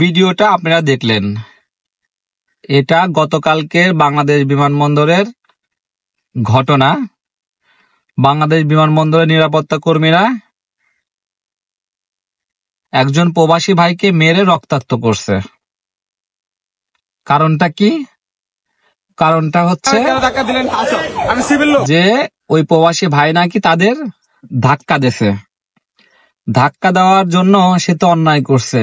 ভিডিওটা আপনারা দেখলেন, এটা গতকালকের বাংলাদেশ বিমানবন্দরের ঘটনা। বাংলাদেশ বিমানবন্দরের নিরাপত্তা কর্মীরা একজন প্রবাসী ভাইকে মেরে রক্তাক্ত করছে। কারণটা কি? কারণটা হচ্ছে যে ওই প্রবাসী ভাই নাকি তাদের ধাক্কা দিয়েছে। ধাক্কা দেওয়ার জন্য সে তো অন্যায় করছে,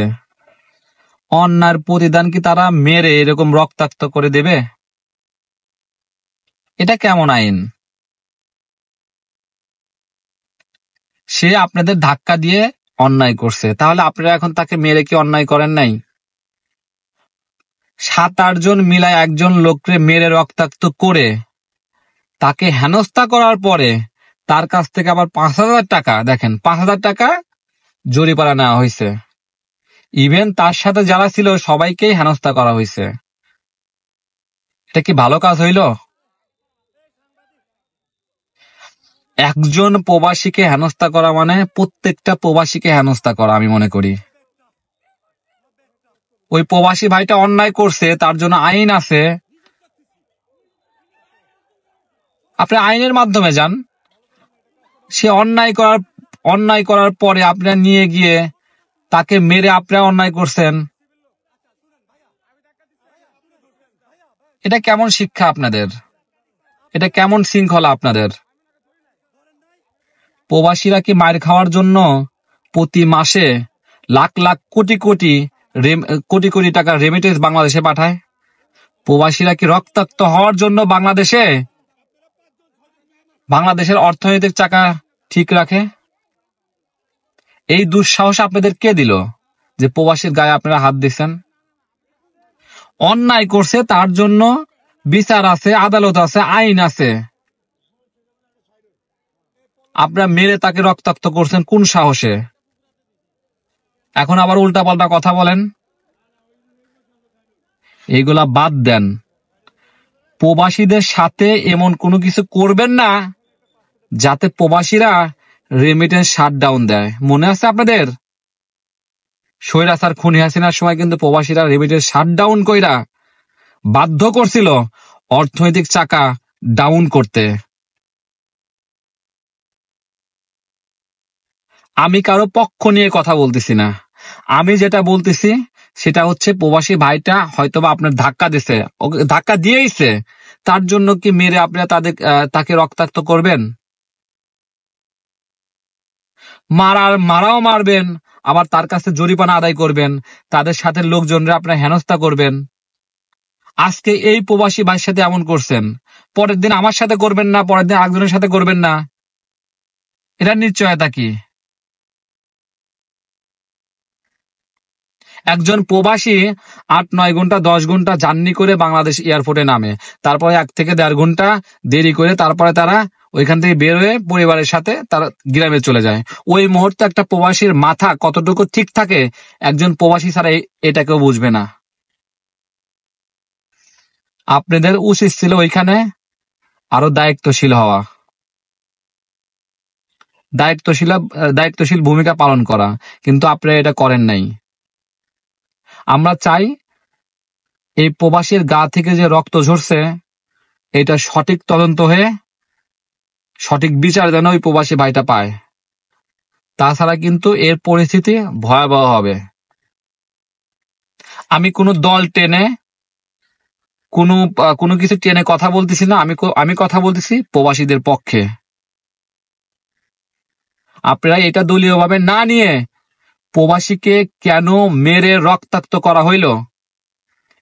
অন্যায়ের প্রতিদান কি তারা মেরে এরকম রক্তাক্ত করে দেবে? এটা কেমন আইন? সে আপনাদের ধাক্কা দিয়ে অন্যায় করছে, তাহলে আপনারা এখন তাকে মেরে কি অন্যায় করেন নাই? 7-8 জন মিলায় একজন লোককে মেরে রক্তাক্ত করে তাকে হেনস্থা করার পরে তার কাছ থেকে আবার 5,000 টাকা, দেখেন 5,000 টাকা জরিমানা নেওয়া হয়েছে। ইভেন তার সাথে যারা ছিল সবাইকেই হেনস্থা করা হয়েছে। এটা কি ভালো কাজ হইল? একজন প্রবাসীকে হেনস্থা করা মানে প্রত্যেকটা প্রবাসীকে হেনস্থা করা, আমি মনে করি। ওই প্রবাসী ভাইটা অন্যায় করছে, তার জন্য আইন আছে। আপনি আইনের মাধ্যমে যান। সে অন্যায় করার পরে আপনারা নিয়ে গিয়ে তাকে মেরে আপনারা অন্যায় করছেন। এটা কেমন শিক্ষা আপনাদের? এটা কেমন শৃঙ্খলা আপনাদের? প্রবাসীরা কি মার খাওয়ার জন্য প্রতি মাসে লাখ লাখ কোটি কোটি টাকা রেমিটেন্স বাংলাদেশে পাঠায়? প্রবাসীরা কি রক্তাক্ত হওয়ার জন্য বাংলাদেশের অর্থনৈতিক চাকা ঠিক রাখে? এই দুঃসাহস আপনাদের কে দিল যে প্রবাসীর গায়ে আপনারা হাত দিচ্ছেন? অন্যায় করছে, তার জন্য বিচার আছে, আদালত আছে, আইন আছে। আপনারা মেরে তাকে রক্তাক্ত করছেন কোন সাহসে? এখন আবার উল্টাপাল্টা কথা বলেন। এইগুলা বাদ দেন। প্রবাসীদের সাথে এমন কোনো কিছু করবেন না যাতে প্রবাসীরা রেমিটেন্স শাটডাউন দেয়। মনে আছে আপনাদের? স্বৈরাচার খুনি হাসিনার সময় কিন্তু প্রবাসীরা রেমিটেন্স শাটডাউন কইরা বাধ্য করছিল অর্থনৈতিক চাকা ডাউন করতে। আমি কারো পক্ষ নিয়ে কথা বলতেছি না। আমি যেটা বলতেছি সেটা হচ্ছে প্রবাসী ভাইটা হয়তোবা আপনার ধাক্কা দিছে, ধাক্কা দিয়েইছে, তার জন্য কি মেরে আপনারা তাকে রক্তাক্ত করবেন? মারাও মারবেন, আবার তার কাছে জরিমানা আদায় করবেন, তাদের সাথে লোকজনরা আপনারা হেনস্থা করবেন। আজকে এই প্রবাসী ভাইয়ের সাথে এমন করছেন, পরের দিন আমার সাথে করবেন না, পরের দিন আরেকজনের সাথে করবেন না। এটার নিশ্চয়তা কি? একজন প্রবাসী 8-9 ঘন্টা 10 ঘন্টা জার্নি করে বাংলাদেশ এয়ারপোর্টে নামে, তারপরে 1 থেকে 1.5 ঘন্টা দেরি করে তারপরে তারা ওইখান থেকে বের হয়ে পরিবারের সাথে তারা গ্রামে চলে যায়। ওই মুহূর্তে একটা প্রবাসীর মাথা কতটুকু ঠিক থাকে একজন প্রবাসী ছাড়া এটাকেও বুঝবে না। আপনাদের উচিত ছিল ওইখানে আরো দায়িত্বশীল হওয়া, দায়িত্বশীল ভূমিকা পালন করা, কিন্তু আপনারা এটা করেন নাই। আমরা চাই এই প্রবাসীর গা থেকে যে রক্ত ঝরছে এটা সঠিক তদন্ত হয়ে সঠিক বিচার যেন ওই প্রবাসী ভাইটা পায়। তাছাড়া কিন্তু এর পরিস্থিতি ভয়াবহ হবে। আমি কোনো দল টেনে কোনো কিছু টেনে কথা বলতেছি না। আমি কথা বলতেছি প্রবাসীদের পক্ষে। আপনারা এটা দলীয়ভাবে না নিয়ে প্রবাসীকে কেন মেরে রক্তাক্ত করা হইল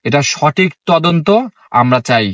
এটা সঠিক তদন্ত আমরা চাই।